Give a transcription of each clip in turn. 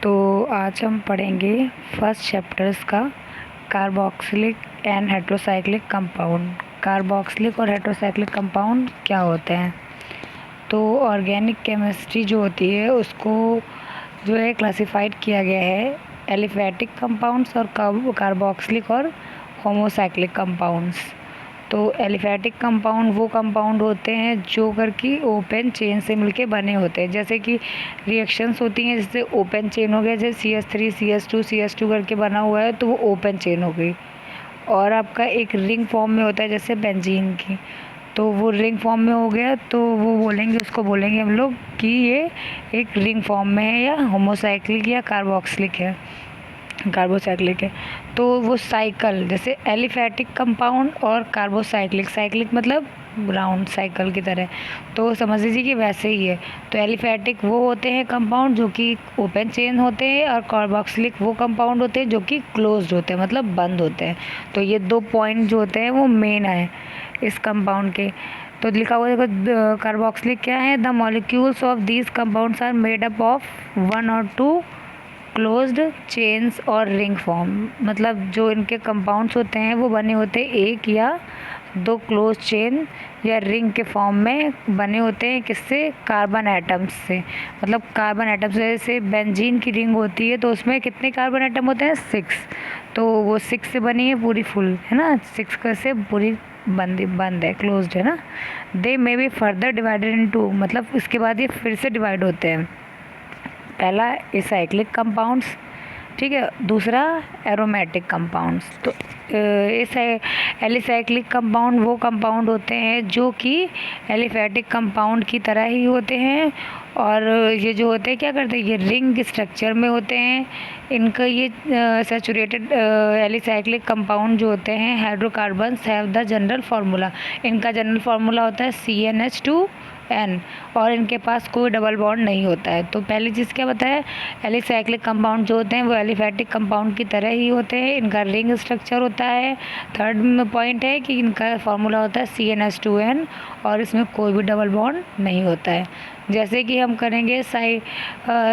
तो आज हम पढ़ेंगे फर्स्ट चैप्टर्स का carboxylic and heterocyclic compound. Carboxylic और हेट्रोसाइक्लिक कंपाउंड क्या होते हैं? तो ऑर्गेनिक केमिस्ट्री जो होती है उसको जो है क्लासिफाइड किया गया है एलिफैटिक कंपाउंड्स और कार्बोक्सिलिक और होमोसाइक्लिक कंपाउंड्स। तो एलिफैटिक कंपाउंड वो कंपाउंड होते हैं जो करके ओपन चेन से मिलके बने होते हैं, जैसे कि रिएक्शंस होती हैं, जैसे ओपन चेन हो गया, जैसे CH3 CH2 करके बना हुआ है तो वो ओपन चेन हो गई। और आपका एक रिंग फॉर्म में होता है जैसे बेंजीन की, तो वो रिंग फॉर्म में हो गया तो वो बोलेंगे, उसको बोलेंगे हम लोग कि ये एक रिंग फॉर्म में है या होमोसाइक्लिक या कार्बोक्सिलिक है, कार्बोसाइक्लिक है। तो वो साइकिल जैसे एलिफैटिक कंपाउंड और कार्बोसाइक्लिक, साइक्लिक मतलब राउंड साइकिल की तरह, तो समझ लीजिए कि वैसे ही है। तो एलिफैटिक वो होते हैं कंपाउंड जो कि ओपन चेन होते हैं और कार्बोक्सिलिक वो कंपाउंड होते हैं जो कि क्लोज्ड होते हैं मतलब बंद होते हैं। तो ये दो पॉइंट जो होते हैं वो मेन है इस कंपाउंड के। तो लिखा हुआ देखो, कार्बोक्सिलिक क्या है? The molecules of these compounds are made up of 1 or 2 closed chains और रिंग फॉर्म, मतलब जो इनके कंपाउंड्स होते हैं वो बने होते हैं एक या दो क्लोज चेन या रिंग के फॉर्म में बने होते हैं। किससे? कार्बन एटम्स से, मतलब कार्बन एटम्स। जैसे बेंजीन की रिंग होती है तो उसमें कितने कार्बन एटम होते हैं? 6। तो वो 6 से बनी है पूरी फुल, है ना, 6 से पूरी बंद है, क्लोज्ड है ना। They may be further divided into, मतलब इसके बाद ये फिर से डिवाइड होते हैं। पहला एसाइक्लिक कंपाउंड्स, ठीक है, दूसरा एरोमेटिक कंपाउंड्स। तो एलिसाइक्लिक कंपाउंड वो कंपाउंड होते हैं जो कि एलिफैटिक कंपाउंड की तरह ही होते हैं, और ये जो होते हैं क्या करते हैं, ये रिंग स्ट्रक्चर में होते हैं। इनका ये सैचुरेटेड एलिसाइक्लिक कंपाउंड जो होते हैं hydrocarbons have the general formula, इनका जनरल फार्मूला होता है CnH2n, और इनके पास कोई डबल बॉन्ड नहीं होता है। तो पहली चीज़ क्या बताया, एलिसाइक्लिक कंपाउंड जो होते हैं वो एलिफैटिक कंपाउंड की तरह ही होते हैं, इनका रिंग स्ट्रक्चर होता है। थर्ड पॉइंट है कि इनका फार्मूला होता है CnH2n, और इसमें कोई भी डबल बॉन्ड नहीं होता है। जैसे कि हम करेंगे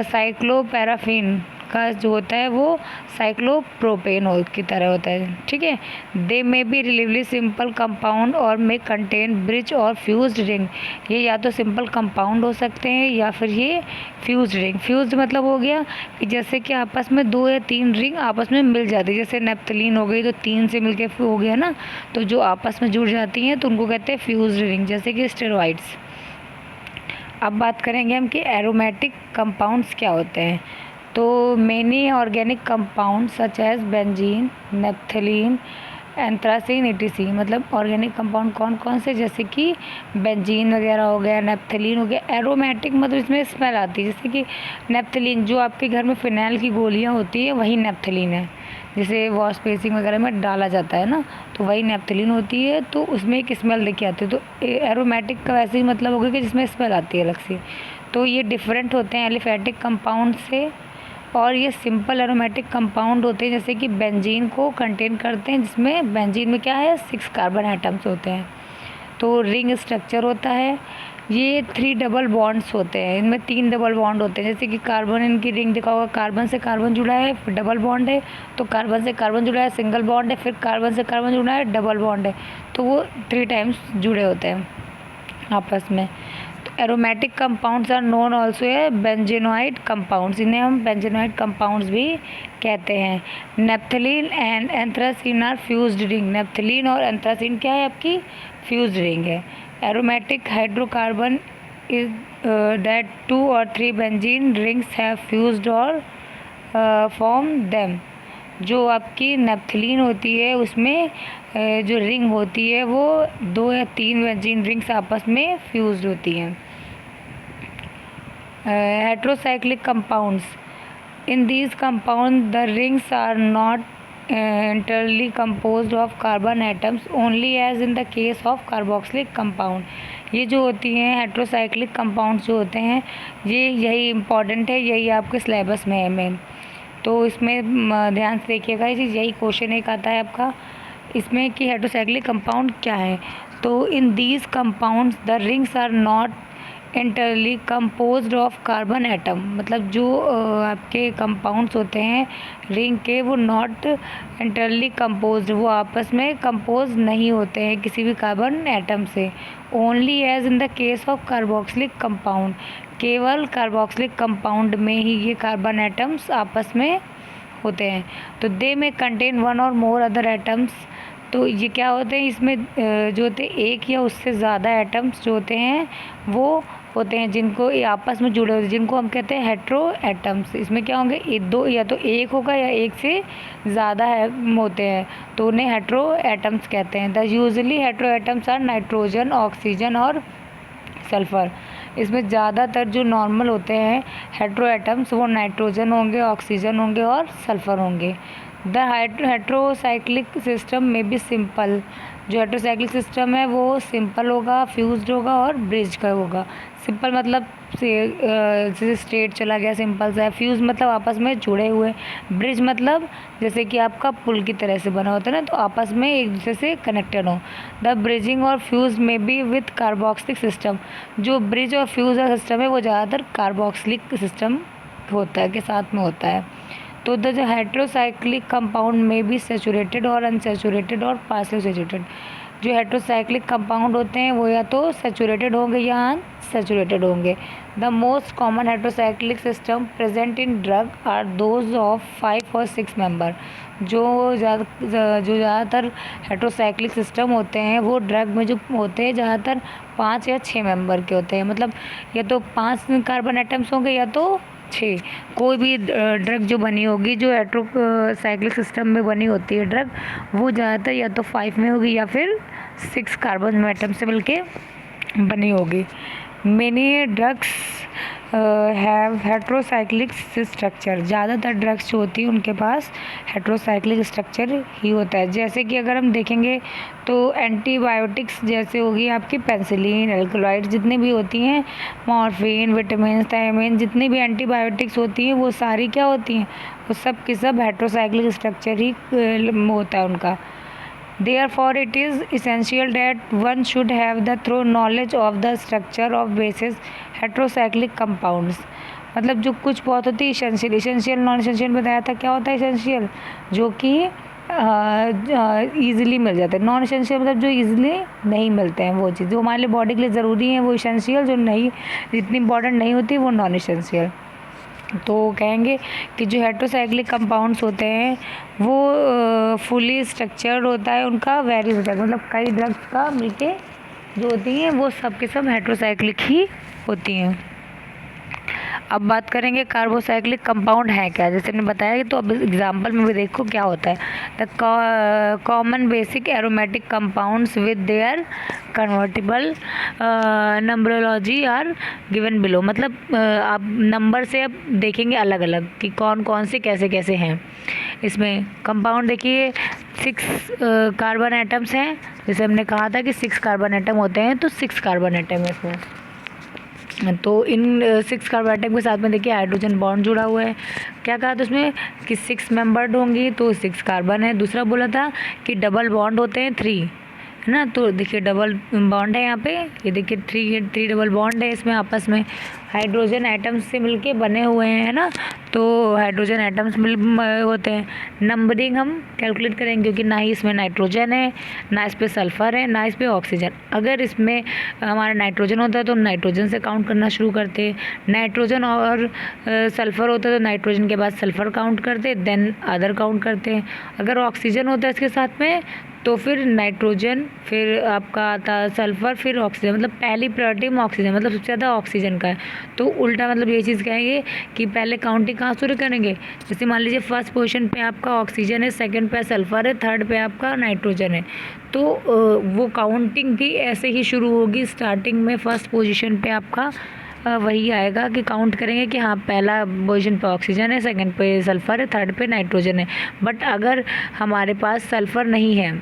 साइक्लोपैराफिन का जो होता है वो साइक्लोप्रोपेन की तरह होता है, ठीक है। They may be relatively simple compound और मे कंटेन ब्रिज और फ्यूज्ड रिंग, ये या तो सिंपल कंपाउंड हो सकते हैं या फिर ये फ्यूज्ड रिंग। फ्यूज्ड मतलब हो गया कि जैसे कि आपस में 2 या 3 रिंग आपस में मिल जाती है, जैसे नेप्थलीन हो गई तो 3 से मिलके हो गया ना, तो जो आपस में जुड़ जाती हैं तो उनको कहते हैं फ्यूज्ड रिंग, जैसे कि स्टेरॉइड्स। अब बात करेंगे हम कि एरोमेटिक कंपाउंड्स क्या होते हैं। तो many organic compound such as benzene, naphthalene, anthracene etc, मतलब ऑर्गेनिक कंपाउंड कौन कौन से, जैसे कि बेंजीन वगैरह हो गया, नेप्थलीन हो गया। एरोमेटिक मतलब इसमें स्मेल आती है, जैसे कि नेप्थलीन जो आपके घर में फिनाइल की गोलियां होती है वही नेप्थलीन है, जैसे वॉश बेसिन वगैरह में डाला जाता है ना, तो वही नेप्थलीन होती है, तो उसमें एक स्मेल लेके आती है। तो एरोमेटिक का वैसे ही मतलब होगा कि जिसमें स्मेल आती है अलग से। तो ये डिफरेंट होते हैं एलिफैटिक कंपाउंड से, और ये सिंपल एरोमेटिक कंपाउंड होते हैं, जैसे कि बेंजीन को कंटेन करते हैं, जिसमें बेंजीन में क्या है, 6 कार्बन एटम्स होते हैं। तो रिंग स्ट्रक्चर होता है। ये 3 डबल बॉन्ड्स होते हैं, इनमें 3 डबल बॉन्ड होते हैं, जैसे कि कार्बन, इनकी रिंग दिखा होगा, कार्बन से कार्बन जुड़ा है फिर डबल बॉन्ड है, तो कार्बन से कार्बन जुड़ा है सिंगल बॉन्ड है, फिर कार्बन से कार्बन जुड़ा है डबल बॉन्ड है, तो वो 3 टाइम्स जुड़े होते हैं आपस में। Aromatic compounds are known also है बेंजेनोइड कंपाउंड्स, इन्हें हम बेंजेनोइड कंपाउंड्स भी कहते हैं। Naphthalene and anthracene are fused ring, naphthalene और एंथ्रासीन क्या है, आपकी फ्यूज्ड रिंग है। Aromatic hydrocarbon is that 2 or 3 benzene rings have fused और फॉर्म देम, जो आपकी नेप्थलीन होती है उसमें जो रिंग होती है वो 2 या 3 बेंजीन रिंग्स आपस में फ्यूज्ड होती हैं। Heterocyclic compounds, in these compound the rings are not entirely composed of carbon atoms only as in the case of carboxylic compound। ये जो होती हैं हेट्रोसाइक्लिक कंपाउंड्स जो होते हैं ये यही इम्पॉर्टेंट है, यही आपके सिलेबस में है मेन, तो इसमें ध्यान से देखिएगा, यही क्वेश्चन एक आता है आपका इसमें कि हेट्रोसाइक्लिक कंपाउंड क्या है। तो in these compounds the rings are not entirely composed of carbon atom, मतलब जो आपके कंपाउंड्स होते हैं रिंग के वो नॉट इंटरली कंपोज्ड, वो आपस में कंपोज नहीं होते हैं किसी भी कार्बन एटम से। Only as in the case of carboxylic compound, केवल कार्बोक्सिलिक कंपाउंड में ही ये कार्बन एटम्स आपस में होते हैं। तो दे में contain one or more other atoms, तो ये क्या होते हैं इसमें जो होते हैं एक या उससे ज़्यादा एटम्स जो होते हैं वो होते हैं जिनको ये आपस में जुड़े होते हैं, जिनको हम कहते हैं हेट्रो एटम्स। इसमें क्या होंगे दो, या तो एक होगा या एक से ज़्यादा होते हैं, तो उन्हें हेट्रो एटम्स कहते हैं। The usually hetero atoms are nitrogen, oxygen और सल्फ़र। इसमें ज़्यादातर जो नॉर्मल होते हैं हेट्रो एटम्स वो नाइट्रोजन होंगे, ऑक्सीजन होंगे और सल्फ़र होंगे। द हेट्रोसाइक्लिक सिस्टम में भी सिंपल, जो हेट्रोसाइक्लिक सिस्टम है वो सिंपल होगा, फ्यूज्ड होगा और ब्रिज का होगा। सिंपल मतलब जैसे स्ट्रेट चला गया, सिंपल सा है। फ्यूज मतलब आपस में जुड़े हुए, ब्रिज मतलब जैसे कि आपका पुल की तरह से बना होता है ना, तो आपस में एक दूसरे से कनेक्टेड हो। द ब्रिजिंग और फ्यूज में भी विथ कार्बोक्सिलिक सिस्टम, जो ब्रिज और फ्यूज का सिस्टम है वो ज़्यादातर कार्बोक्सिलिक सिस्टम होता है के साथ में होता है। तो द जो हेट्रोसाइक्लिक कंपाउंड में भी सैचुरेटेड और अनसैचुरेटेड और पार्शली सैचुरेटेड, जो हेट्रोसाइक्लिक कंपाउंड होते हैं वो या तो सैचुरेटेड होंगे या अनसैचुरेटेड होंगे। The most common heterocyclic system present in drug are those of 5 और 6 मेंबर, जो ज़्यादातर हेट्रोसाइक्लिक सिस्टम होते हैं वो ड्रग में जो होते हैं ज़्यादातर 5 या 6 मेंबर के होते हैं, मतलब या तो 5 कार्बन एटम्स होंगे या तो 6। कोई भी ड्रग जो बनी होगी, जो हेट्रोसाइक्लिक सिस्टम में बनी होती है ड्रग, वो ज़्यादातर या तो 5 में होगी या फिर 6 कार्बन एटम से मिलके बनी होगी। Many drugs have heterocyclic structure, ज़्यादातर ड्रग्स जो होती हैं उनके पास हेट्रोसाइक्लिक स्ट्रक्चर ही होता है। जैसे कि अगर हम देखेंगे तो एंटीबायोटिक्स जैसे होगी आपकी पेनिसिलिन, एल्कलॉइड जितनी भी होती हैं, मॉर्फिन, विटामिन, थायमिन, जितनी भी एंटीबायोटिक्स होती हैं वो सारी क्या होती हैं, वो सब की सब हेट्रोसाइक्लिक स्ट्रक्चर ही होता है उनका। Therefore, it is essential that one should have the thorough knowledge of the structure of basis heterocyclic compounds। मतलब जो कुछ बहुत होती है इसेंशियल नॉन इसेंशियल बताया था, क्या होता है इसेंशियल, जो कि ईज़िली मिल जाते हैं। नॉन इसेंशियल मतलब जो ईज़िली नहीं मिलते हैं, वो चीज़ जो हमारे लिए बॉडी के लिए ज़रूरी है वो इसेंशियल, जो नहीं जितनी इंपॉर्टेंट नहीं होती वो नॉन इसेंशियल। तो कहेंगे कि जो हेट्रोसाइक्लिक कंपाउंड्स होते हैं वो फुली स्ट्रक्चर्ड होता है, उनका वेरी होता है, मतलब कई ड्रग्स का मिलके जो होती हैं वो सब के सब हेट्रोसाइक्लिक ही होती हैं। अब बात करेंगे कार्बोसाइक्लिक कंपाउंड है क्या, जैसे मैंने बताया कि, तो अब एग्जांपल में भी देखो क्या होता है। The common basic aromatic compounds with their convertible numerology are given below, मतलब आप नंबर से अब देखेंगे अलग अलग कि कौन कौन से कैसे कैसे हैं। इसमें कंपाउंड देखिए 6 कार्बन एटम्स हैं, जैसे हमने कहा था कि 6 कार्बन एटम होते हैं, तो 6 कार्बन एटम है इसमें। तो इन 6 कार्बन एटम के साथ में देखिए हाइड्रोजन बॉन्ड जुड़ा हुआ है। क्या कहा था उसमें कि 6 मेंबर्ड होंगी तो 6 कार्बन है। दूसरा बोला था कि डबल बॉन्ड होते हैं 3, है ना, तो देखिए डबल बॉन्ड है यहाँ पे, ये देखिए 3 डबल बॉन्ड है इसमें, आपस में हाइड्रोजन एटम्स से मिलके बने हुए हैं, है ना, तो हाइड्रोजन एटम्स होते हैं। नंबरिंग हम कैलकुलेट करेंगे क्योंकि ना ही इसमें नाइट्रोजन है, ना इस पर सल्फ़र है, ना इस पर ऑक्सीजन। अगर इसमें हमारा नाइट्रोजन होता है तो नाइट्रोजन से काउंट करना शुरू करते, नाइट्रोजन और सल्फ़र होता है तो नाइट्रोजन के बाद सल्फ़र काउंट करते, देन अदर काउंट करते हैं। अगर ऑक्सीजन होता है इसके साथ में तो फिर नाइट्रोजन, फिर आपका आता सल्फ़र, फिर ऑक्सीजन, मतलब पहली प्रायोरिटी में ऑक्सीजन, मतलब सबसे ज़्यादा ऑक्सीजन का है। तो उल्टा मतलब ये चीज़ कहेंगे कि पहले काउंटिंग कहाँ शुरू करेंगे, जैसे मान लीजिए फर्स्ट पोजीशन पे आपका ऑक्सीजन है, सेकंड पे सल्फ़र है, थर्ड पे आपका नाइट्रोजन है, तो वो काउंटिंग भी ऐसे ही शुरू होगी। स्टार्टिंग में फर्स्ट पोजीशन पे आपका वही आएगा कि काउंट करेंगे कि हाँ पहला पोजीशन पे ऑक्सीजन है, सेकंड पे सल्फ़र है, थर्ड पे नाइट्रोजन है। बट अगर हमारे पास सल्फ़र नहीं है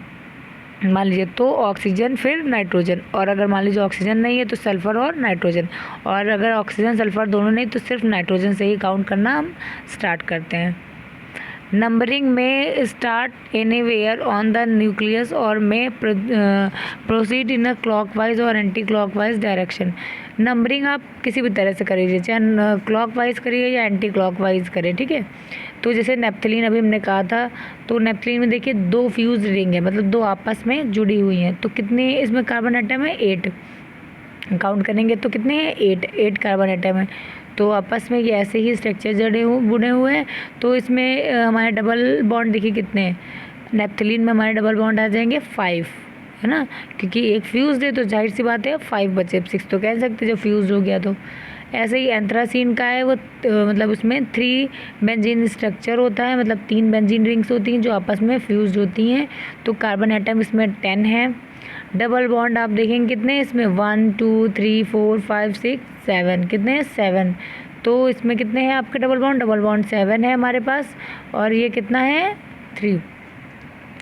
मान लीजिए तो ऑक्सीजन फिर नाइट्रोजन, और अगर मान लीजिए ऑक्सीजन नहीं है तो सल्फ़र और नाइट्रोजन, और अगर ऑक्सीजन सल्फ़र दोनों नहीं तो सिर्फ नाइट्रोजन से ही काउंट करना हम स्टार्ट करते हैं। नंबरिंग में start anywhere on the nucleus और में प्रोसीड इन अ क्लॉकवाइज और एंटी क्लॉकवाइज डायरेक्शन। नंबरिंग आप किसी भी तरह से करिए, चाहे क्लॉकवाइज करिए या एंटी क्लॉकवाइज करें, ठीक है। तो जैसे नेप्थलीन अभी हमने कहा था, तो नेप्थलीन में देखिए 2 फ्यूज रिंग है, मतलब 2 आपस में जुड़ी हुई हैं। तो कितने इसमें कार्बन एटम है? 8। काउंट करेंगे तो कितने हैं? 8 कार्बन एटम है। तो आपस में ये ऐसे ही स्ट्रक्चर बुने हुए हैं। तो इसमें हमारे डबल बॉन्ड देखिए कितने हैं। नेप्थलीन में हमारे डबल बॉन्ड आ जाएंगे 5, है ना, क्योंकि एक फ्यूज़ है तो जाहिर सी बात है 5 बचे, 6 तो कह सकते जो फ्यूज़ हो गया। तो ऐसे ही एंथ्रासीन का है वो मतलब उसमें 3 बेंजीन स्ट्रक्चर होता है, मतलब 3 बेंजीन रिंग्स होती हैं जो आपस में फ्यूज़ होती हैं। तो कार्बन एटम इसमें 10 है। डबल बॉन्ड आप देखेंगे कितने इसमें 1 2 3 4 5 6 7, कितने हैं? 7। तो इसमें कितने हैं आपके डबल बॉन्ड 7 है हमारे पास, और ये कितना है? 3।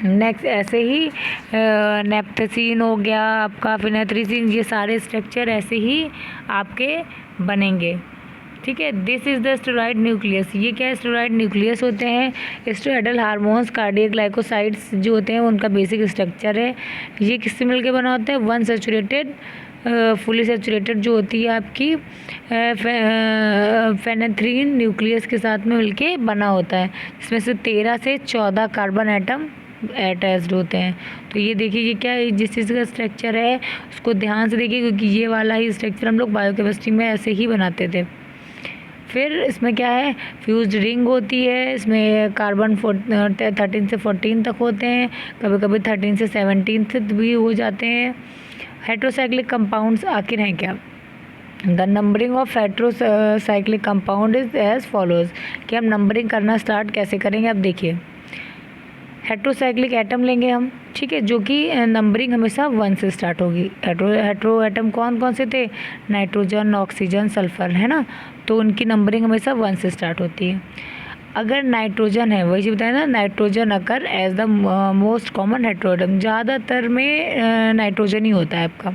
नेक्स्ट ऐसे ही नेप्थसीन हो गया आपका, फिनेथ्रीसीन, ये सारे स्ट्रक्चर ऐसे ही आपके बनेंगे, ठीक है। This is the steroid nucleus. ये क्या है? स्टेरॉइड न्यूक्लियस होते हैं। स्टेरॉइडल हार्मोन्स, कार्डियक ग्लाइकोसाइड्स जो होते हैं उनका बेसिक स्ट्रक्चर है। ये किससे मिलके बना होता है? 1 सैचुरेटेड फुली सैचुरेटेड जो होती है आपकी फेनेथ्रीन न्यूक्लियस के साथ में मिलके बना होता है, जिसमें से 13 से 14 कार्बन एटम अटैच्ड होते हैं। तो ये देखिए ये क्या है, जिस चीज़ का स्ट्रक्चर है उसको ध्यान से देखिए, क्योंकि ये वाला ही स्ट्रक्चर हम लोग बायोकेमिस्ट्री में ऐसे ही बनाते थे। फिर इसमें क्या है? फ्यूज्ड रिंग होती है। इसमें कार्बन 13 से 14 तक होते हैं, कभी कभी 13 से 17 तक भी हो जाते हैं। हेट्रोसाइक्लिक कंपाउंड्स आखिर हैं क्या? The numbering of heterocyclic compound is as follows, कि हम नंबरिंग करना स्टार्ट कैसे करेंगे? अब देखिए, हेट्रोसाइक्लिक एटम लेंगे हम, ठीक है, जो कि नंबरिंग हमेशा 1 से स्टार्ट होगी। हेट्रो एटम कौन कौन से थे? नाइट्रोजन, ऑक्सीजन, सल्फर, है ना। तो उनकी नंबरिंग हमेशा 1 से स्टार्ट होती है। अगर नाइट्रोजन है, वही बताया ना, nitrogen occur as the most common hetero atom, ज़्यादातर में नाइट्रोजन ही होता है आपका,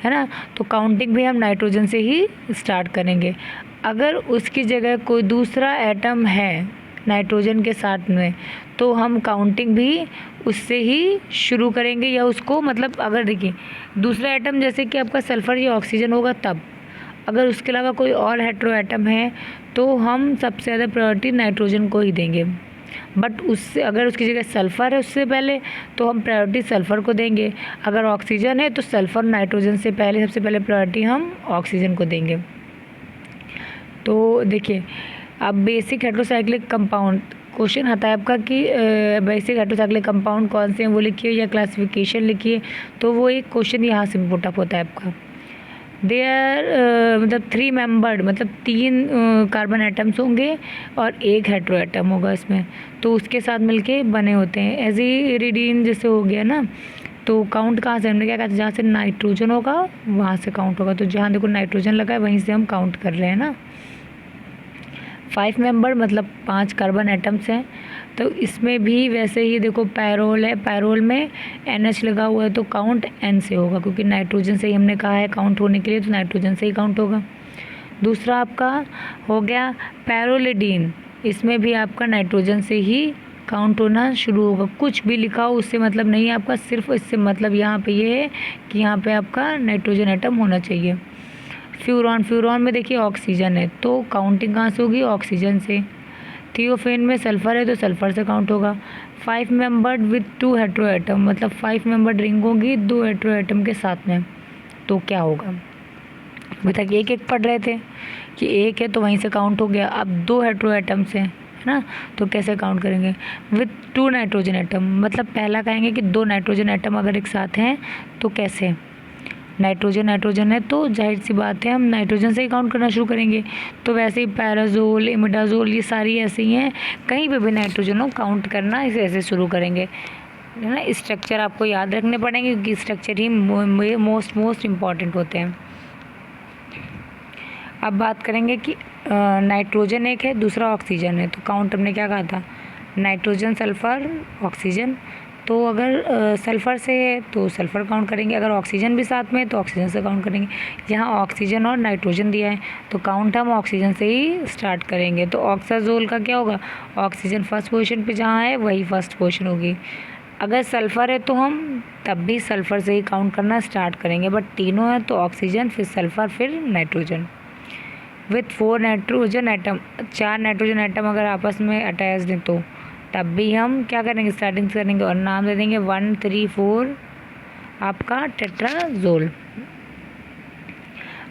है ना। तो काउंटिंग भी हम नाइट्रोजन से ही स्टार्ट करेंगे। अगर उसकी जगह कोई दूसरा एटम है नाइट्रोजन के साथ में, तो हम काउंटिंग भी उससे ही शुरू करेंगे, या उसको मतलब अगर देखिए दूसरा एटम जैसे कि आपका सल्फ़र या ऑक्सीजन होगा तब, अगर उसके अलावा कोई और हेट्रो एटम है तो हम सबसे ज़्यादा प्रायोरिटी नाइट्रोजन को ही देंगे। बट उससे अगर उसकी जगह सल्फ़र है उससे पहले, तो हम प्रायोरिटी सल्फ़र को देंगे। अगर ऑक्सीजन है तो सल्फ़र नाइट्रोजन से पहले सबसे पहले प्रायोरिटी हम ऑक्सीजन को देंगे। तो देखिए अब बेसिक हेट्रोसाइक्लिक कंपाउंड क्वेश्चन आता है आपका कि बेसिक हेट्रोसाइक्लिक कंपाउंड कौन से हैं वो लिखिए या क्लासिफिकेशन लिखिए। तो वो एक क्वेश्चन यहाँ से पुट अप होता है आपका। दे आर मतलब 3 मेंबर्ड, मतलब 3 कार्बन एटम्स होंगे और 1 हेट्रो एटम होगा इसमें, तो उसके साथ मिलके बने होते हैं। एज इरिडीन जैसे हो गया ना, तो काउंट कहाँ से हमने क्या कहा था? जहाँ से नाइट्रोजन होगा वहाँ से काउंट होगा। तो जहाँ देखो नाइट्रोजन लगा है वहीं से हम काउंट कर रहे हैं ना। 5 मेंबर मतलब 5 कार्बन एटम्स हैं। तो इसमें भी वैसे ही देखो पैरोल है, पैरोल में NH लगा हुआ है तो काउंट N से होगा, क्योंकि नाइट्रोजन से ही हमने कहा है काउंट होने के लिए, तो नाइट्रोजन से ही काउंट होगा। दूसरा आपका हो गया पैरोलिडीन, इसमें भी आपका नाइट्रोजन से ही काउंट होना शुरू होगा। कुछ भी लिखा हो उससे मतलब नहीं है आपका, सिर्फ इससे मतलब यहाँ पे ये है कि यहाँ पे आपका नाइट्रोजन एटम होना चाहिए। फ्यूरॉन, फ्यूरॉन में देखिए ऑक्सीजन है तो काउंटिंग कहाँ से होगी? ऑक्सीजन से। थियोफेन में सल्फ़र है तो सल्फ़र से काउंट होगा। 5 मेंबर्ड विथ 2 हेट्रो एटम, मतलब 5 मेंबर्ड रिंग होगी 2 हेट्रो एटम के साथ में, तो क्या होगा? अभी तक एक एक पढ़ रहे थे कि एक है तो वहीं से काउंट हो गया, अब 2 हेट्रो एटम्स हैं, है ना, तो कैसे काउंट करेंगे? विथ 2 नाइट्रोजन एटम, मतलब पहला कहेंगे कि 2 नाइट्रोजन एटम अगर एक साथ हैं तो कैसे? नाइट्रोजन नाइट्रोजन है तो जाहिर सी बात है हम नाइट्रोजन से ही काउंट करना शुरू करेंगे। तो वैसे ही पैराजोल, इमिडाजोल, ये सारी ऐसी ही हैं, कहीं पे भी नाइट्रोजन हो काउंट करना इसे ऐसे शुरू करेंगे, है ना। स्ट्रक्चर आपको याद रखने पड़ेंगे क्योंकि स्ट्रक्चर ही मोस्ट इम्पॉर्टेंट होते हैं। अब बात करेंगे कि नाइट्रोजन एक है, दूसरा ऑक्सीजन है, तो काउंट हमने क्या कहा था? Nitrogen, sulphur, oxygen. तो अगर सल्फ़र से है तो सल्फ़र काउंट करेंगे, अगर ऑक्सीजन भी साथ में है तो ऑक्सीजन से काउंट करेंगे। यहाँ ऑक्सीजन और नाइट्रोजन दिया है तो काउंट हम ऑक्सीजन से ही स्टार्ट करेंगे। तो ऑक्साजोल का क्या होगा, ऑक्सीजन फर्स्ट पोजीशन पे जहाँ है वही फर्स्ट पोजीशन होगी। अगर सल्फ़र है तो हम तब भी सल्फ़र से ही काउंट करना स्टार्ट करेंगे, बट तीनों है तो ऑक्सीजन फिर सल्फ़र फिर nitrogen. With 4 nitrogen atom, 4 nitrogen atom अगर आपस में अटैच्ड हैं तो तब भी हम क्या करेंगे, स्टार्टिंग से करेंगे और नाम दे देंगे 1 3 4 आपका टेट्राजोल।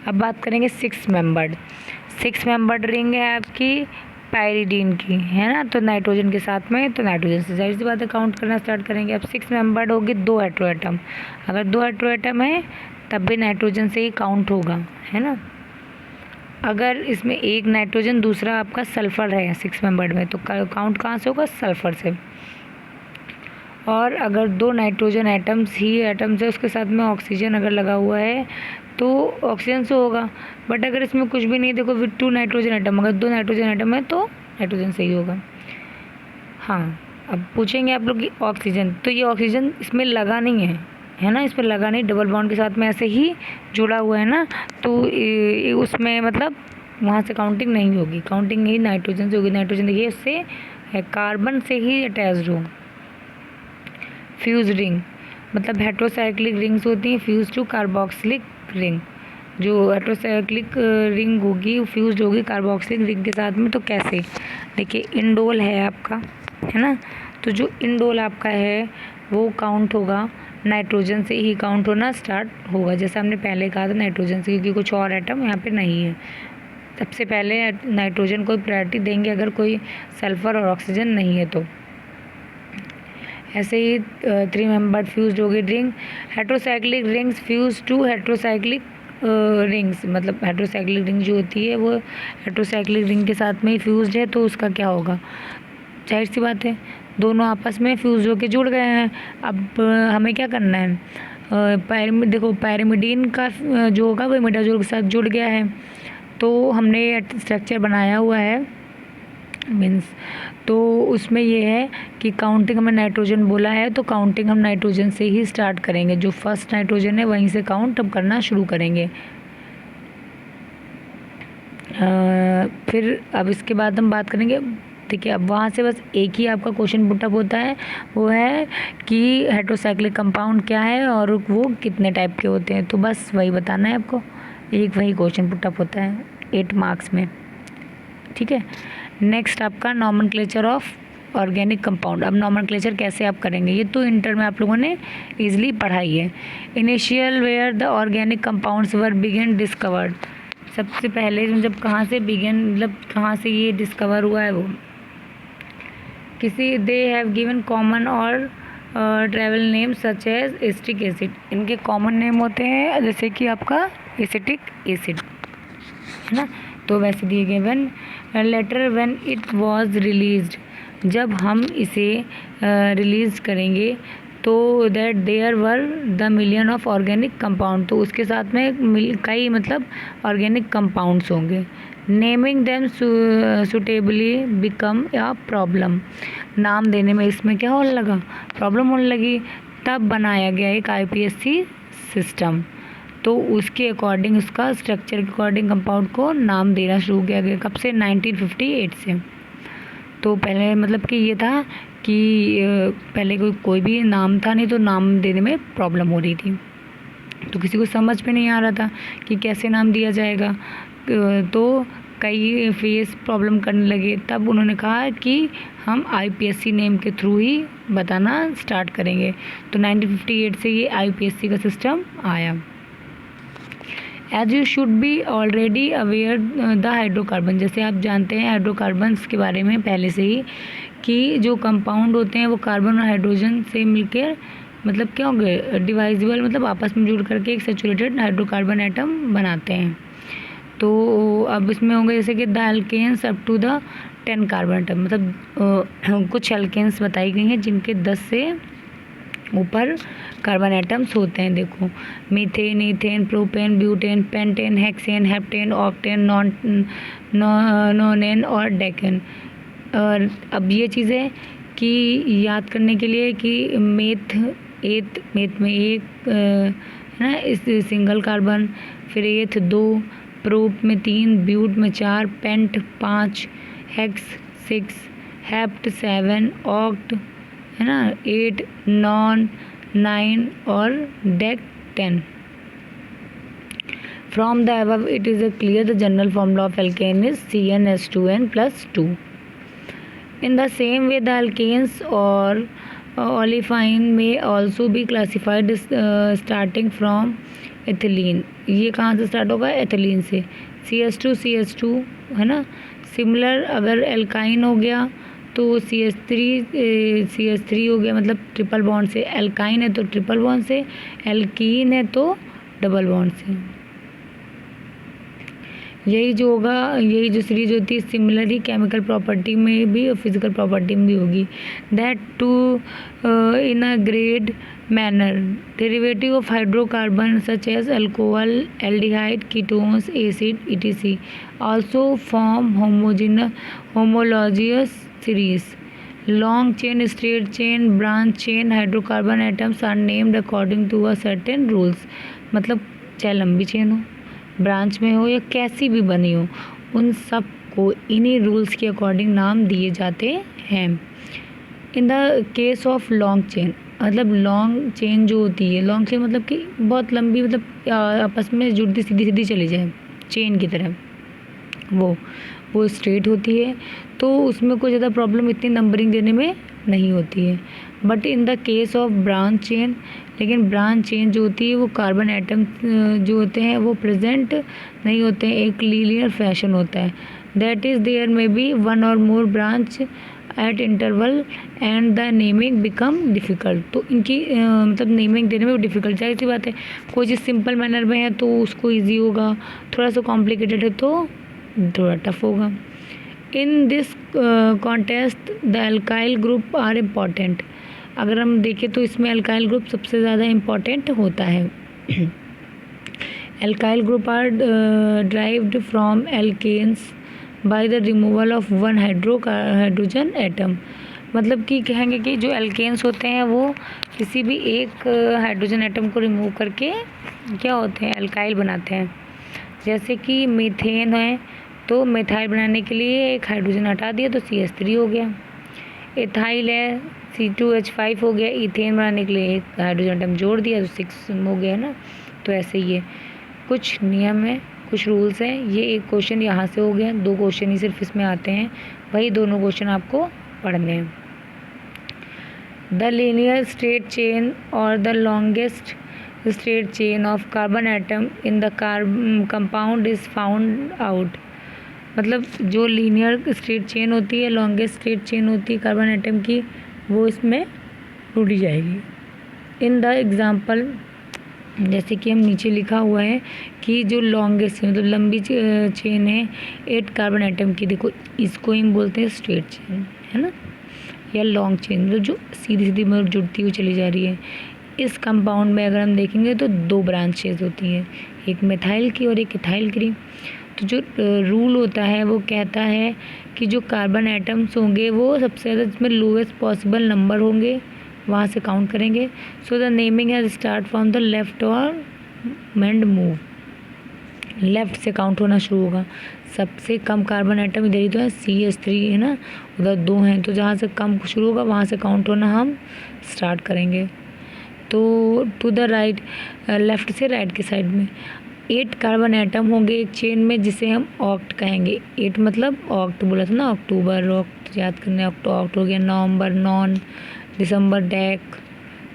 अब बात करेंगे 6 मेंबर्ड रिंग है आपकी पायरीडीन की, है ना। तो नाइट्रोजन के साथ में, तो नाइट्रोजन से जाहिर सी बात है काउंट करना स्टार्ट करेंगे। अब 6 मेंबर्ड होगी 2 हेट्रो एटम, अगर 2 हेट्रो एटम है तब भी नाइट्रोजन से ही काउंट होगा, है ना। अगर इसमें एक नाइट्रोजन दूसरा आपका सल्फ़र है 6 मेंबर्ड में तो काउंट कहाँ से होगा, सल्फ़र से। और अगर 2 नाइट्रोजन एटम्स है उसके साथ में ऑक्सीजन अगर लगा हुआ है तो ऑक्सीजन से होगा। बट अगर इसमें कुछ भी नहीं, देखो विथ 2 नाइट्रोजन एटम, अगर 2 नाइट्रोजन एटम है तो नाइट्रोजन से ही होगा। हाँ, अब पूछेंगे आप लोग कि ऑक्सीजन, तो ये ऑक्सीजन इसमें लगा नहीं है ना, इस पर लगा नहीं, डबल बॉन्ड के साथ में ऐसे ही जुड़ा हुआ है ना, तो उसमें मतलब वहाँ से काउंटिंग नहीं होगी, काउंटिंग ही नाइट्रोजन से होगी। नाइट्रोजन देखिए इससे कार्बन से ही अटैच्ड हो। फ्यूज रिंग मतलब हेट्रोसाइक्लिक रिंग्स होती हैं फ्यूज टू कार्बोक्सिलिक रिंग। जो हेट्रोसाइक्लिक रिंग होगी फ्यूज होगी कार्बोक्सिलिक रिंग के साथ में। तो कैसे, देखिए इंडोल है आपका, है ना, तो जो इंडोल आपका है वो काउंट होगा नाइट्रोजन से ही काउंट होना स्टार्ट होगा, जैसा हमने पहले कहा था नाइट्रोजन से, क्योंकि कुछ और एटम यहाँ पे नहीं है। सबसे पहले नाइट्रोजन को प्रायोरिटी देंगे अगर कोई सल्फ़र और ऑक्सीजन नहीं है तो। ऐसे ही 3 मेंबर्ड फ्यूज्ड होगी ring, heterocyclic rings fuse to heterocyclic rings, मतलब हेट्रोसाइक्लिक रिंग जो होती है वो हेट्रोसाइक्लिक रिंग के साथ में ही फ्यूज्ड है, तो उसका क्या होगा, जाहिर सी बात है दोनों आपस में फ्यूज होकर जुड़ गए हैं। अब हमें क्या करना है, देखो पैरिमिडीन का जो होगा वो इमिडाजोल के साथ जुड़ गया है, तो हमने स्ट्रक्चर बनाया हुआ है मीन्स, तो उसमें ये है कि काउंटिंग हमें नाइट्रोजन बोला है तो काउंटिंग हम नाइट्रोजन से ही स्टार्ट करेंगे, जो फर्स्ट नाइट्रोजन है वहीं से काउंट हम करना शुरू करेंगे। फिर अब इसके बाद हम बात करेंगे, ठीक है, अब वहाँ से बस एक ही आपका क्वेश्चन पुटअप होता है, वो है कि हेट्रोसाइक्लिक कंपाउंड क्या है और वो कितने टाइप के होते हैं, तो बस वही बताना है आपको, एक वही क्वेश्चन पुटअप होता है 8 मार्क्स में, ठीक है। नेक्स्ट आपका नॉमेनक्लेचर ऑफ ऑर्गेनिक कंपाउंड। अब नॉमेनक्लेचर कैसे आप करेंगे, ये तो इंटर में आप लोगों ने ईजिली पढ़ाई है। Initial where the organic compounds were बिगिन डिस्कवर्ड, सबसे पहले जब कहाँ से बिगिन मतलब कहाँ से ये डिस्कवर हुआ है, वो किसी दे हैव गिवन कॉमन और trivial name such as acetic acid, इनके कॉमन नेम होते हैं जैसे कि आपका एसिटिक एसिड, है ना, तो वैसे दिए गए। When later when it was released, जब हम इसे रिलीज़ करेंगे तो that there were the million of organic compound, तो उसके साथ में कई मतलब ऑर्गेनिक कंपाउंड्स होंगे। Naming them suitably become a problem, नाम देने में इसमें क्या होने लगा, प्रॉब्लम होने लगी, तब बनाया गया एक IPSC सिस्टम, तो उसके अकॉर्डिंग उसका स्ट्रक्चर के अकॉर्डिंग कंपाउंड को नाम देना शुरू किया गया। कब से, 1958 से। तो पहले मतलब कि ये था कि पहले कोई भी नाम था नहीं, तो नाम देने में प्रॉब्लम हो रही थी, तो किसी को समझ में नहीं आ रहा था कि कैसे नाम दिया जाएगा, तो कई फेस प्रॉब्लम करने लगे, तब उन्होंने कहा कि हम IPSC नेम के थ्रू ही बताना स्टार्ट करेंगे, तो 1958 से ये IPSC का सिस्टम आया। As you should be already aware the hydrocarbon, जैसे आप जानते हैं हाइड्रोकार्बन्स के बारे में पहले से ही, कि जो कंपाउंड होते हैं वो कार्बन और हाइड्रोजन से मिलकर मतलब क्या हो गए, डिवाइजिबल, मतलब आपस में जुड़ करके एक सैचुरेटेड हाइड्रोकार्बन एटम बनाते हैं। तो अब इसमें होंगे जैसे कि the alkanes up to the 10 carbon atom, मतलब कुछ एल्केन्स बताई गई हैं जिनके 10 से ऊपर कार्बन एटम्स होते हैं। देखो methane, ethane, propane, butane, pentane, hexane, heptane, octane, नोनेन और डेकेन। और अब ये चीज़ें कि याद करने के लिए कि मेथ में एक है ना इस सिंगल कार्बन, फिर एथ 2, प्रोप में 3, ब्यूट में 4, पेंट 5, हेक्स 6, हेप्ट 7, ऑक्ट है ना 8, नॉन 9 और deck 10. From the above, it is clear the general formula of alkane is CnH2n plus 2. In the same way, the alkanes or olefine may also be classified starting from ethylene. ये कहाँ से start होगा? Ethylene से. CH2 है ना. Similar अगर alkyne हो गया तो CH3 हो गया, मतलब ट्रिपल बॉन्ड से. एल्काइन है तो ट्रिपल बॉन्ड से, एल्कीन है तो डबल बॉन्ड से. यही जो होगा, यही जो सीरीज होती है सिमिलर ही केमिकल प्रॉपर्टी में भी और फिजिकल प्रॉपर्टी में भी होगी. That to in a grade manner derivative of hydrocarbon such as alcohol, aldehyde, ketones, acid etc. also form homologous series. Long chain, straight chain, branch chain hydrocarbon atoms are named according to a certain rules. मतलब चाहे लंबी chain हो, branch में हो या कैसी भी बनी हो, उन सब को इन्हीं रूल्स के अकॉर्डिंग नाम दिए जाते हैं. इन the case of long chain, मतलब लॉन्ग चेन जो होती है, लॉन्ग चेन मतलब कि बहुत लंबी, मतलब आपस में जुड़ती सीधी चली जाए चेन की तरह, वो स्ट्रेट होती है तो उसमें कोई ज़्यादा प्रॉब्लम इतनी नंबरिंग देने में नहीं होती है. But in the case of branch chain, लेकिन ब्रांच चेन जो होती है वो कार्बन एटम जो होते हैं वो प्रेजेंट नहीं होते हैं, एक लीनियर फैशन होता है. That is there may be one or more branch at interval and the naming become difficult. तो इनकी मतलब नेमिंग देने में डिफ़िकल्ट, जाहिर सी बात है. कोई चीज़ सिंपल मैनर में है तो उसको ईजी होगा, थोड़ा सा कॉम्प्लिकेटेड है तो थोड़ा टफ होगा. In this contest the alkyl group are important. अगर हम देखें तो इसमें एल्काइल ग्रुप सबसे ज़्यादा इम्पॉर्टेंट होता है. Alkyl group are derived from alkanes by the removal of one hydrogen atom. मतलब कि कहेंगे कि जो एल्केन्स होते हैं वो किसी भी एक हाइड्रोजन एटम को रिमूव करके क्या होते हैं, एल्काइल बनाते हैं. जैसे कि मीथेन है तो मिथाइल बनाने के लिए एक हाइड्रोजन हटा दिया तो CH3 हो गया. इथाइल है C2H5 हो गया. इथेन बनाने के लिए एक हाइड्रोजन एटम जोड़ दिया तो 6 हो गया ना. तो ऐसे ही है, कुछ नियम है, कुछ रूल्स हैं. ये एक क्वेश्चन यहाँ से हो गया, 2 क्वेश्चन ही सिर्फ इसमें आते हैं, वही दोनों क्वेश्चन आपको पढ़ने हैं. द लीनियर स्ट्रेट चेन और the longest straight chain of carbon atom in the compound is found out. मतलब जो लीनियर स्ट्रेट चेन होती है, लॉन्गेस्ट स्ट्रेट चेन होती है कार्बन एटम की, वो इसमें ढूंढी जाएगी. इन द एग्जाम्पल, जैसे कि हम नीचे लिखा हुआ है कि जो लॉन्गेस्ट मतलब लंबी चेन है 8 कार्बन एटम की, देखो इसको हम बोलते हैं स्ट्रेट चेन, है ना, या लॉन्ग चेन, मतलब जो सीधी मतलब जुड़ती हुई चली जा रही है. इस कंपाउंड में अगर हम देखेंगे तो 2 ब्रांचेज होती हैं, एक मिथाइल की और एक इथाइल की. तो जो रूल होता है वो कहता है कि जो कार्बन एटम्स होंगे वो सबसे ज़्यादा जिसमें लोएस्ट पॉसिबल नंबर होंगे वहाँ से काउंट करेंगे. So the naming has start from the left और एंड मूव. लेफ़्ट से काउंट होना शुरू होगा. सबसे कम कार्बन एटम इधर ही तो है, CH3 है ना, उधर 2 हैं, तो जहाँ से कम शुरू होगा वहाँ से काउंट होना हम स्टार्ट करेंगे. तो टू द राइट, लेफ़्ट से राइट के साइड में 8 कार्बन एटम होंगे एक चेन में, जिसे हम ऑक्ट कहेंगे. 8 मतलब ऑक्ट बोला था ना, अक्टूबर ऑक्ट याद करने, ऑक्ट हो गया. नवंबर नॉन, दिसंबर डेक.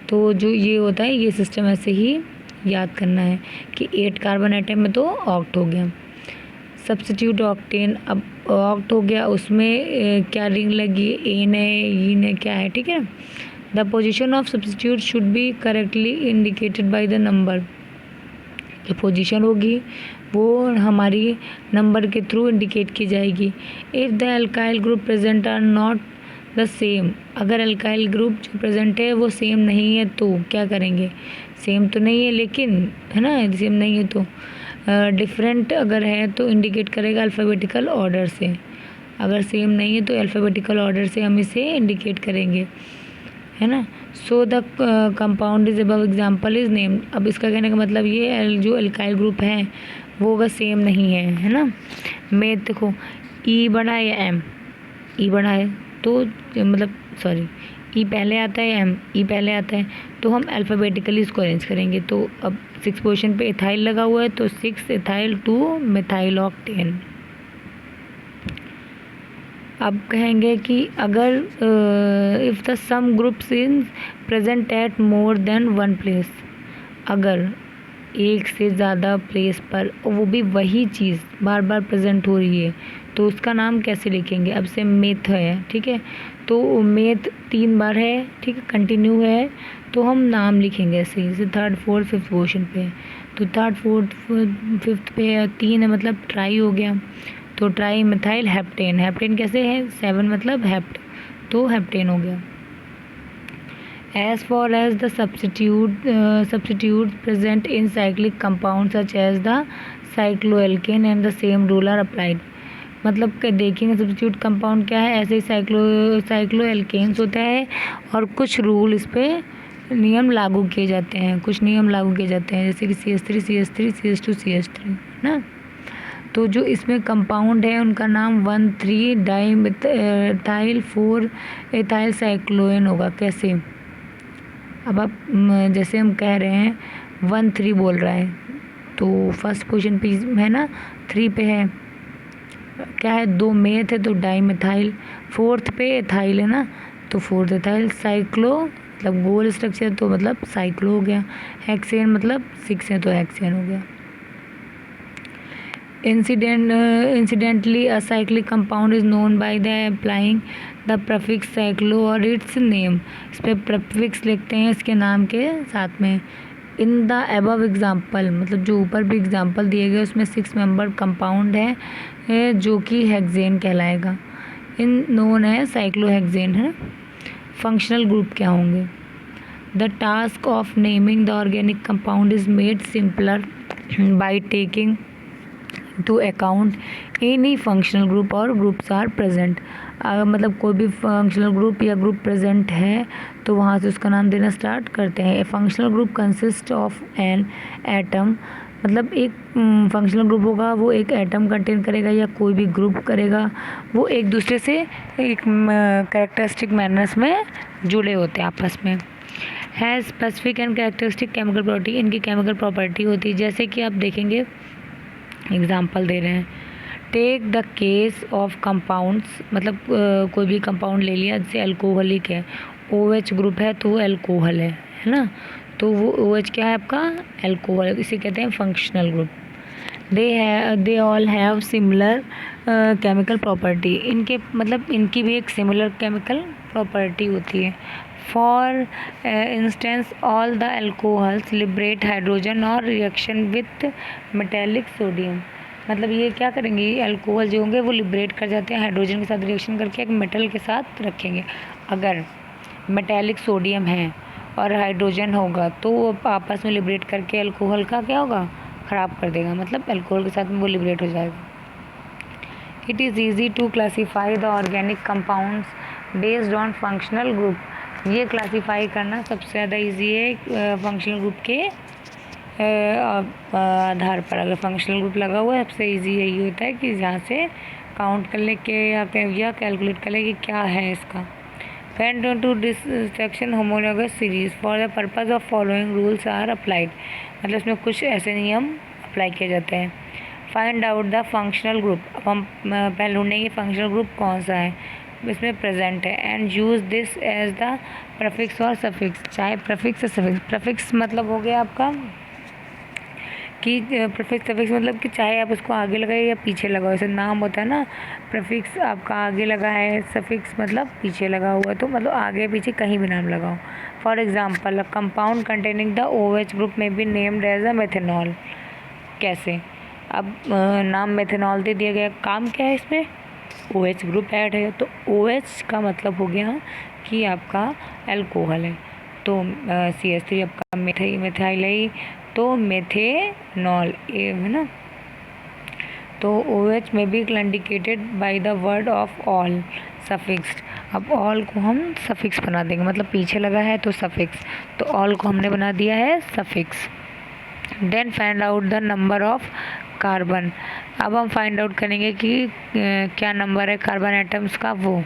तो जो ये होता है ये सिस्टम ऐसे ही याद करना है कि 8 कार्बन एटम में तो ऑक्ट हो गया. सब्स्टिट्यूट ऑक्टेन, अब ऑक्ट हो गया, उसमें क्या रिंग लगी, एन है, ईन है, क्या है, ठीक है. The position of substitute should be correctly indicated by the number. जो पोजीशन होगी वो हमारी नंबर के थ्रू इंडिकेट की जाएगी. If the alkyl group present are not the same, अगर एल्काइल ग्रुप जो प्रेजेंट है वो सेम नहीं है तो क्या करेंगे, सेम तो नहीं है लेकिन है ना, सेम नहीं है तो डिफरेंट अगर है तो इंडिकेट करेगा अल्फ़ाबेटिकल ऑर्डर से. अगर सेम नहीं है तो अल्फ़ाबेटिकल ऑर्डर से हम इसे इंडिकेट करेंगे, है ना। So the compound is above example is name. अब इसका कहने का मतलब ये जो एल्काइल ग्रुप है वो अगर सेम नहीं है ना। में देखो ई बड़ा है या एम, ई बड़ा है तो मतलब सॉरी ई पहले आता है या एम, ई पहले आता है, तो हम अल्फ़ाबेटिकली इसको अरेंज करेंगे। तो अब 6 पोजीशन पे इथाइल लगा हुआ है तो 6 इथाइल 2 मिथाइल ऑक्टेन। अब कहेंगे कि अगर if the some groups in present at more than one place, अगर एक से ज़्यादा प्लेस पर वो भी वही चीज़ बार बार प्रेजेंट हो रही है तो उसका नाम कैसे लिखेंगे। अब से मेथ है, ठीक है, तो मेथ 3 बार है, ठीक है, कंटिन्यू है, तो हम नाम लिखेंगे ऐसे ही, जैसे 3rd 4th 5th पोजीशन पे। तो 3rd 4th 5th पे 3 है मतलब ट्राई हो गया, तो ट्राई मिथाइल हेप्टेन। हेप्टेन कैसे है, 7 मतलब हेप्ट, तो हेप्टेन हो गया। As far as the substitutes present in cyclic compounds such as the cycloalkane and the same rule are applied। मतलब कि देखेंगे सब्स्टिट्यूट कंपाउंड क्या है, ऐसे ही साइक्लोएल्केन्स होता है और कुछ रूल इस पर नियम लागू किए जाते हैं, कुछ नियम लागू किए जाते हैं, जैसे कि CH3 CH3 CH2 CH3 ना। तो जो इसमें कंपाउंड है उनका नाम 1,3 डाइमिथाइल 4 एथाइल साइक्लोएन होगा। कैसे, अब आप जैसे हम कह रहे हैं 1,3 बोल रहा है तो फर्स्ट पोजीशन पे है ना, 3 पे है क्या है, 2 मेथ है तो डाइमिथाइल, 4th पे एथाइल है ना तो 4th एथाइल, साइक्लो मतलब गोल स्ट्रक्चर तो मतलब साइक्लो हो गया, हेक्सेन मतलब 6 है तो हेक्सेन हो गया। Incidentally, a cyclic compound is known by the applying the prefix cyclo और its name। इस पर prefix लिखते हैं इसके नाम के साथ में। In the above example मतलब जो ऊपर भी एग्जाम्पल दिए गए उसमें 6 मेंबर कंपाउंड है जो कि हेक्सेन कहलाएगा, इन नोन है साइक्लोहेक्सेन, है। फंक्शनल ग्रुप क्या होंगे। The task of naming the organic compound is made simpler by taking to account any functional group और ग्रुप्स आर प्रेजेंट। मतलब कोई भी फंक्शनल ग्रुप या ग्रुप प्रेजेंट है तो वहाँ से उसका नाम देना स्टार्ट करते हैं। A functional group consist of an atom, मतलब एक फंक्शनल ग्रुप होगा वो एक एटम कंटेन करेगा या कोई भी ग्रुप करेगा, वो एक दूसरे से एक कैरेक्टरिस्टिक मैनर्स में जुड़े होते हैं आपस में। है specific and characteristic chemical property, इनकी केमिकल प्रॉपर्टी होती है। जैसे कि आप देखेंगे एग्जाम्पल दे रहे हैं, take the case of compounds, मतलब कोई भी कंपाउंड ले लिया, जैसे अल्कोहलिक है, OH ग्रुप है तो वो अल्कोहल है ना, तो वो OH क्या है आपका, अल्कोहल, इसे कहते हैं functional group. They all have similar chemical property, इनके मतलब इनकी भी एक सिमिलर केमिकल प्रॉपर्टी होती है। For instance all the alcohols liberate hydrogen और रिएक्शन विथ मेटेलिक सोडियम, मतलब ये क्या करेंगे, अल्कोहल जो होंगे वो लिबरेट कर जाते हैं, हाइड्रोजन के साथ रिएक्शन करके एक मेटल के साथ रखेंगे। अगर मेटेलिक सोडियम है और हाइड्रोजन होगा तो वो आपस में लिबरेट करके अल्कोहल का क्या होगा, ख़राब कर देगा, मतलब अल्कोहल के साथ में वो लिबरेट हो जाएगा। It is easy to classify the organic compounds based on functional group, ये क्लासीफाई करना सबसे ज़्यादा ईजी है फंक्शनल ग्रुप के आधार पर। अगर फंक्शनल ग्रुप लगा हुआ है सबसे ईजी यही होता है कि जहाँ से काउंट कर ले के या कैलकुलेट कर ले कि क्या है इसका। Find to destruction homologous series for the purpose of following rules are applied, मतलब इसमें कुछ ऐसे नियम अप्लाई किए जाते हैं। Find out the functional group, अब हम पहले ढूंढेंगे फंक्शनल ग्रुप कौन सा है इसमें प्रेजेंट है, and use this as the prefix और सफिक्स, चाहे प्रेफिक्स या सफिक्स। प्रेफिक्स मतलब हो गया आपका कि प्रेफिक्स सफिक्स मतलब कि चाहे आप उसको आगे लगाए या पीछे लगाओ, जैसे नाम होता है ना, प्रेफिक्स आपका आगे लगा है, सफिक्स मतलब पीछे लगा हुआ है, तो मतलब आगे पीछे कहीं भी नाम लगाओ। For example compound containing the OH group may be named as a methanol. कैसे, अब नाम मेथेनॉल दे दिया गया, काम क्या है इसमें, OH ग्रुप ऐड है, तो OH का मतलब हो गया कि आपका अल्कोहल है, तो CH3 आपका मेथाइल है तो मेथेनॉल, है ना। तो OH में भी indicated by the word of all suffix. अब ऑल को हम सफिक्स बना देंगे, मतलब पीछे लगा है तो सफिक्स, तो ऑल को हमने बना दिया है suffix. Then find out the number of carbon. अब हम फाइंड आउट करेंगे कि क्या नंबर है कार्बन एटम्स का वो।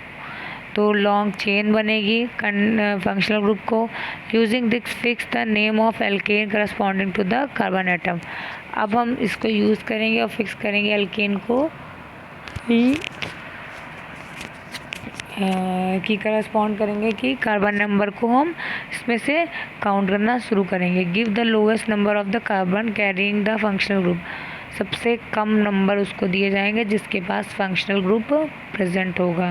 तो लॉन्ग चेन बनेगी फंक्शनल ग्रुप को। Using this fix the name of alkane corresponding to the carbon atom. अब हम इसको यूज़ करेंगे और फिक्स करेंगे एल्केन को कि करस्पॉन्ड करेंगे कि कार्बन नंबर को हम इसमें से काउंट करना शुरू करेंगे। Give the lowest number of the carbon carrying the functional group. सबसे कम नंबर उसको दिए जाएंगे जिसके पास फंक्शनल ग्रुप प्रेजेंट होगा,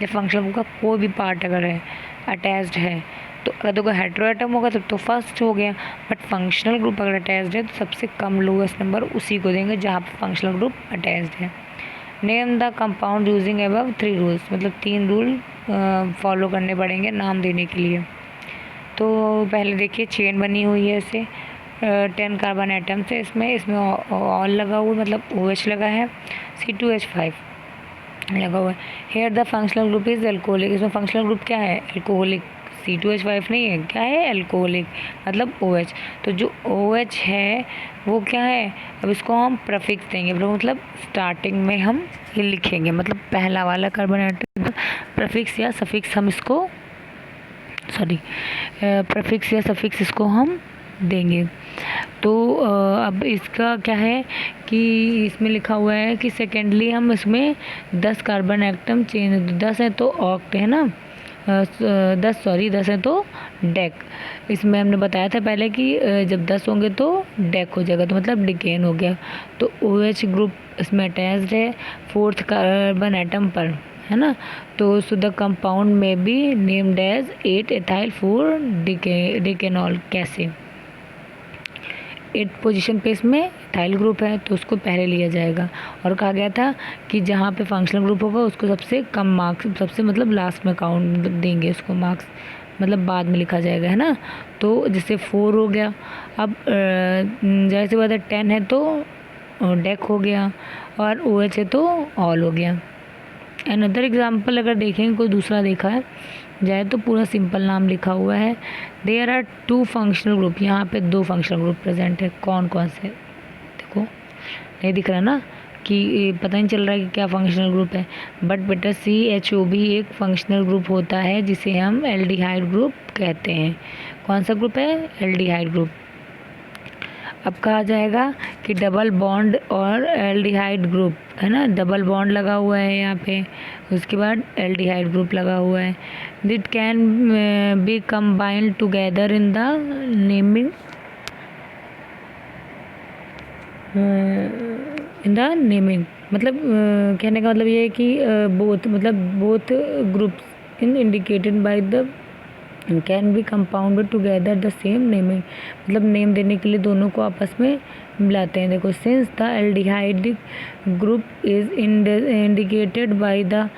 या फंक्शनल ग्रुप का कोई भी पार्ट अगर है अटैच्ड है। तो अगर कोई हेटेरो एटम होगा तब तो फर्स्ट हो गया, बट फंक्शनल ग्रुप अगर अटैच्ड है तो सबसे कम लोएस्ट नंबर उसी को देंगे जहाँ पर फंक्शनल ग्रुप अटैच्ड है। Name the compound using above 3 rules, मतलब 3 रूल फॉलो करने पड़ेंगे नाम देने के लिए। तो पहले देखिए चेन बनी हुई है, इसे 10 कार्बन एटम्स है इसमें ऑल लगा हुआ मतलब OH लगा है, C2H5 लगा हुआ है। Here the functional group is alcoholic. इसमें फंक्शनल ग्रुप क्या है? एल्कोहलिक। C2H5 नहीं है, क्या है? एल्कोहलिक मतलब OH। तो जो OH है वो क्या है? अब इसको हम प्रफिक्स देंगे, मतलब स्टार्टिंग में हम ये लिखेंगे, मतलब पहला वाला कार्बन एटम प्रफिक्स या सफिक्स हम इसको प्रफिक्स या सफिक्स इसको हम देंगे। तो अब इसका क्या है कि इसमें लिखा हुआ है कि सेकेंडली हम इसमें 10 कार्बन एटम चेंज, 10 है तो ऑक्ट है ना, 10 है तो डेक। इसमें हमने बताया था पहले कि जब 10 होंगे तो डेक हो जाएगा, तो मतलब डिकेन हो गया। तो OH ग्रुप इसमें अटैच्ड है 4th कार्बन एटम पर, है ना। तो सो द कंपाउंड में बी नेम्ड एज 8 एथाइल 4 डिकेनॉल। कैसे? 8 पोजीशन पे इसमें एथाइल ग्रुप है तो उसको पहले लिया जाएगा, और कहा गया था कि जहाँ पे फंक्शनल ग्रुप होगा उसको सबसे कम मार्क्स, सबसे मतलब लास्ट में काउंट देंगे उसको मार्क्स, मतलब बाद में लिखा जाएगा, है ना। तो जैसे 4 हो गया। अब जाहिर सी बात है 10 है तो डेक हो गया, और OH है तो ऑल हो गया। अनदर एग्जाम्पल अगर देखें कोई दूसरा देखा है जाए तो पूरा सिंपल नाम लिखा हुआ है। देयर आर 2 फंक्शनल ग्रुप, यहाँ पे 2 फंक्शनल ग्रुप प्रेजेंट है। कौन कौन से? देखो नहीं दिख रहा ना, कि पता नहीं चल रहा है कि क्या फंक्शनल ग्रुप है, बट बेटा CHO भी एक फंक्शनल ग्रुप होता है जिसे हम एल्डिहाइड ग्रुप कहते हैं। कौन सा ग्रुप है? Aldehyde group. अब कहा जाएगा कि डबल बॉन्ड और एल्डिहाइड ग्रुप, है ना, डबल बॉन्ड लगा हुआ है यहाँ पे, उसके बाद एल्डिहाइड ग्रुप लगा हुआ है। That can be combined together in the naming मतलब कहने का मतलब ये है कि both groups in indicated by the can be compounded together the same naming, मतलब नेम देने के लिए दोनों को आपस में मिलाते हैं। देखो since the aldehyde group is indicated by the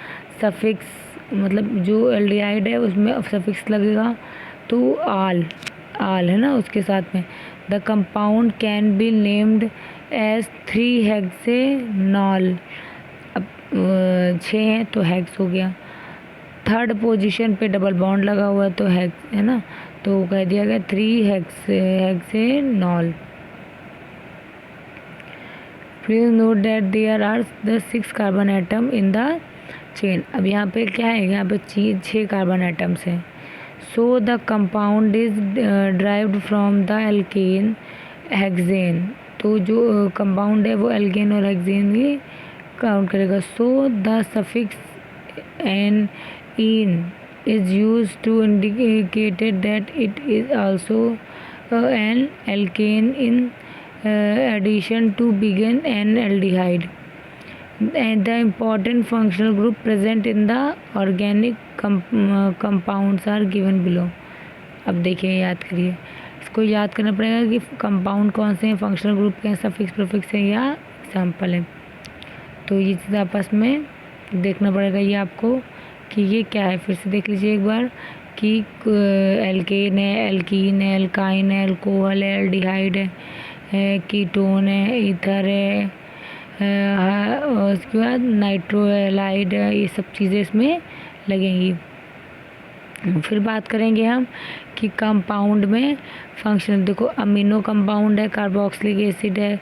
suffix, मतलब जो एल्डिहाइड है उसमें सफिक्स लगेगा तो आल है ना उसके साथ में। The compound can be named as 3 hexanol. अब 6 हैं तो हेक्स हो गया। 3rd पोजीशन पे डबल बॉन्ड लगा हुआ है तो हेक्स, है ना, तो कह दिया गया 3 hexanol. Please note that there are the 6 carbon atom in the chain. अब यहाँ पे क्या है? यहाँ पे 6 कार्बन एटम्स हैं। So the compound is derived from the alkene hexane. तो जो कंपाउंड है वो एल्केन और हेक्सेन ही काउंट करेगा। So the suffix ane in is used to indicate that it is also an alkane in addition to being an aldehyde, and the important functional group present in the organic compounds are given below। अब देखिए याद करिए, इसको याद करना पड़ेगा कि compound कौन से हैं, फंक्शनल ग्रुप के हैं, सफिक्स प्रीफिक्स हैं या एग्जाम्पल है। तो ये चीज़ आपस में देखना पड़ेगा ये आपको कि ये क्या है। फिर से देख लीजिए एक बार कि एल्केन है, एल्कीन है, एल्काइन है, एल्कोहल है, एल्डिहाइड है, कीटोन है, ईथर है, उसके बाद नाइट्रोलाइड, ये सब चीज़ें इसमें लगेंगी। फिर बात करेंगे हम कि कंपाउंड में फंक्शन। देखो अमीनो कंपाउंड है, कार्बोक्सिलिक एसिड है,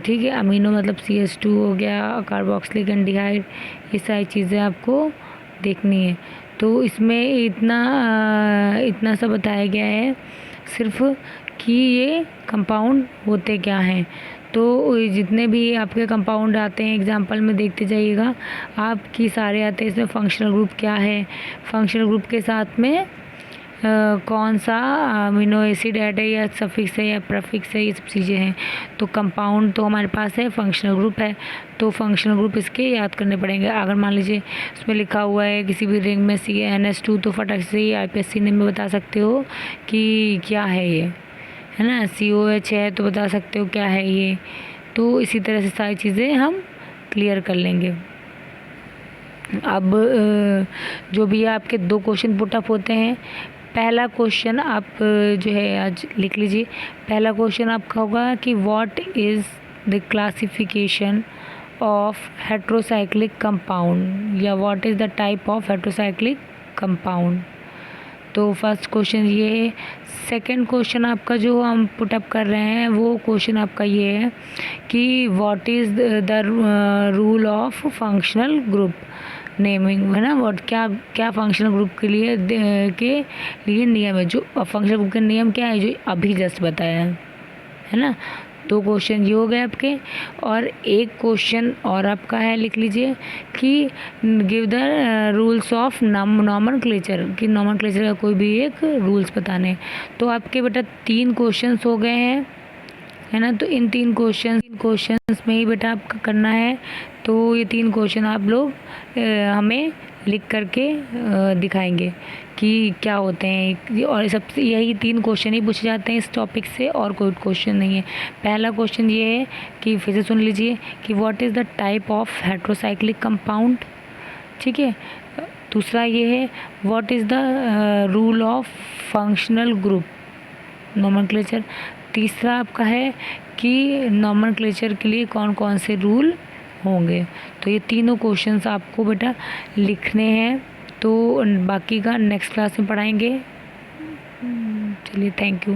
ठीक है। अमीनो मतलब CH2 हो गया, कार्बोक्सिलिक एल्डिहाइड, ये सारी चीज़ें आपको देखनी है। तो इसमें इतना सा बताया गया है सिर्फ कि ये कंपाउंड होते क्या हैं। तो जितने भी आपके कंपाउंड आते हैं एग्जाम्पल में देखते जाइएगा आपकी, सारे आते हैं। इसमें फंक्शनल ग्रुप क्या है, फंक्शनल ग्रुप के साथ में कौन सा अमीनो एसिड ऐड है, या सफिक्स है या प्रीफिक्स है, ये सब चीज़ें हैं। तो कंपाउंड तो हमारे पास है, फंक्शनल ग्रुप है, तो फंक्शनल ग्रुप इसके याद करने पड़ेंगे। अगर मान लीजिए उसमें लिखा हुआ है किसी भी रिंग में CnH2, तो फटाक से IPSC नेम में बता सकते हो कि क्या है ये, है ना। COH है तो बता सकते हो क्या है ये। तो इसी तरह से सारी चीज़ें हम क्लियर कर लेंगे। अब जो भी आपके 2 क्वेश्चन पुटअप होते हैं, पहला क्वेश्चन आप जो है आज लिख लीजिए। पहला क्वेश्चन आपका होगा कि what is the classification of heterocyclic compound, या what is the type of heterocyclic compound. तो फर्स्ट क्वेश्चन ये है। सेकंड क्वेश्चन आपका जो हम पुटअप कर रहे हैं वो क्वेश्चन आपका ये है कि what is the rule of functional group naming, है ना। व्हाट क्या फंक्शनल ग्रुप के लिए नियम है। जो फंक्शनल ग्रुप के नियम क्या है, जो अभी जस्ट बताया है ना। 2 क्वेश्चन ये हो गए आपके। और एक क्वेश्चन और आपका है, लिख लीजिए कि give the rules of nomenclature, कि नॉमेनक्लेचर का कोई भी एक रूल्स बताने। तो आपके बेटा 3 क्वेश्चंस हो गए हैं, है ना। तो इन 3 क्वेश्चंस में ही बेटा आपका करना है। तो ये 3 क्वेश्चन आप लोग हमें लिख करके दिखाएंगे कि क्या होते हैं। और सबसे यही 3 क्वेश्चन ही पूछे जाते हैं इस टॉपिक से, और कोई क्वेश्चन नहीं है। पहला क्वेश्चन ये है कि फिर से सुन लीजिए कि what is the type of heterocyclic compound, ठीक है। दूसरा ये है what is the rule of functional group nomenclature. तीसरा आपका है कि नॉमेनक्लेचर के लिए कौन कौन से रूल होंगे। तो ये तीनों क्वेश्चंस आपको बेटा लिखने हैं। तो बाकी का नेक्स्ट क्लास में पढ़ाएंगे। चलिए, थैंक यू।